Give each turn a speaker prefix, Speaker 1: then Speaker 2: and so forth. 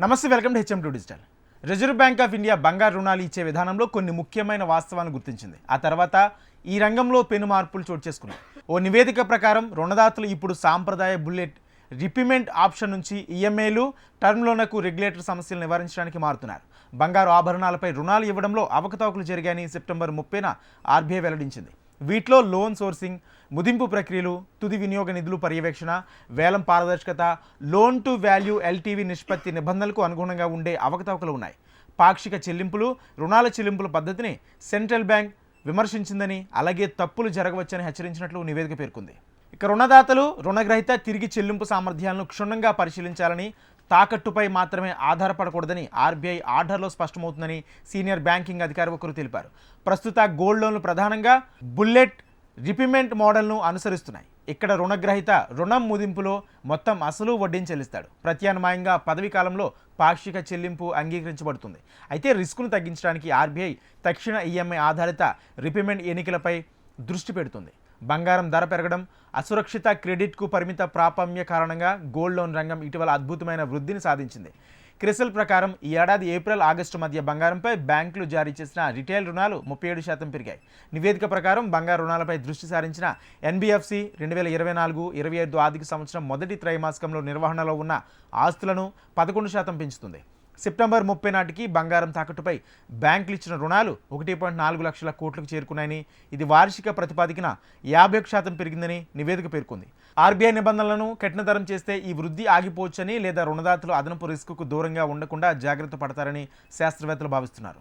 Speaker 1: నమస్తే, welcome to హెచ్ఎం2 digital. Reserve bank of India బంగారు రుణాలు ఇచ్చే విధానంలో కొన్ని ముఖ్యమైన వాస్తవాలను గుర్తించింది. ఆ తర్వాత ఈ రంగంలో పెను మార్పులు చోటు చేసుకున్నాయి. ఓ నివేదిక ప్రకారం రుణదాతలు ఇప్పుడు సాంప్రదాయ బుల్లెట్ రిపేమెంట్ ఆప్షన్ నుంచి ఈఎంఐలు, టర్మ్ లోన్లకు రెగ్యులేటర్ సమస్యలు నివారించడానికి మారుతున్నారు. బంగారు ఆభరణాలపై రుణాలు ఇవ్వడంలో అవకతవకలు జరిగాయని సెప్టెంబర్ 30న ఆర్బీఐ వెల్లడించింది. వీటిలో లోన్ సోర్సింగ్, ముదింపు ప్రక్రియలు, తుది వినియోగ నిధులు పర్యవేక్షణ, వేలం పారదర్శకత, లోన్ టు వాల్యూ ఎల్టీవీ నిష్పత్తి నిబంధనలకు అనుగుణంగా ఉండే అవకతవకలు ఉన్నాయి. పాక్షిక చెల్లింపులు, రుణాల చెల్లింపుల పద్ధతిని సెంట్రల్ బ్యాంక్ విమర్శించిందని, అలాగే తప్పులు జరగవచ్చని హెచ్చరించినట్లు నివేదిక పేర్కొంది. ఇక రుణదాతలు, రుణగ్రహీత తిరిగి చెల్లింపు సామర్థ్యాలను క్షుణ్ణంగా పరిశీలించాలని, తాకట్టుపై మాత్రమే ఆధారపడకూడదని ఆర్బీఐ ఆర్డర్లో స్పష్టమవుతుందని సీనియర్ బ్యాంకింగ్ అధికారి ఒకరు తెలిపారు. ప్రస్తుత గోల్డ్ లోన్లు ప్రధానంగా బుల్లెట్ రిపేమెంట్ మోడల్ను అనుసరిస్తున్నాయి. ఇక్కడ రుణగ్రహీత రుణం ముదింపులో మొత్తం అసలు వడ్డీని చెల్లిస్తాడు. ప్రత్యామ్నాయంగా పదవీ కాలంలో పాక్షిక చెల్లింపు అంగీకరించబడుతుంది. అయితే రిస్కును తగ్గించడానికి ఆర్బీఐ తక్షణ ఈఎంఐ ఆధారిత రిపేమెంట్ ఎన్నికలపై దృష్టి పెడుతుంది. బంగారం ధర పెరగడం, అసురక్షిత క్రెడిట్కు పరిమిత ప్రాప్యత కారణంగా గోల్డ్ లోన్ రంగం ఇటీవల అద్భుతమైన వృద్ధిని సాధించింది. క్రిసిల్ ప్రకారం ఈ ఏడాది ఏప్రిల్, ఆగస్టు మధ్య బంగారంపై బ్యాంకులు జారీ చేసిన రిటైల్ రుణాలు 37% పెరిగాయి. నివేదిక ప్రకారం బంగారు రుణాలపై దృష్టి సారించిన ఎన్బీఎఫ్సి 2024-25 ఆర్థిక సంవత్సరం మొదటి త్రైమాసికంలో నిర్వహణలో ఉన్న ఆస్తులను 11% పెంచుతుంది. సెప్టెంబర్ 30 నాటికి బంగారం తాకట్టుపై బ్యాంకులు ఇచ్చిన రుణాలు 1.4 లక్షల కోట్లకు చేరుకున్నాయని, ఇది వార్షిక ప్రతిపాదికన 51% పెరిగిందని నివేదిక పేర్కొంది. ఆర్బీఐ నిబంధనలను కఠినతరం చేస్తే ఈ వృద్ధి ఆగిపోవచ్చని, లేదా రుణదాతలు అదనపు రిస్కుకు దూరంగా ఉండకుండా జాగ్రత్త పడతారని శాస్త్రవేత్తలు భావిస్తున్నారు.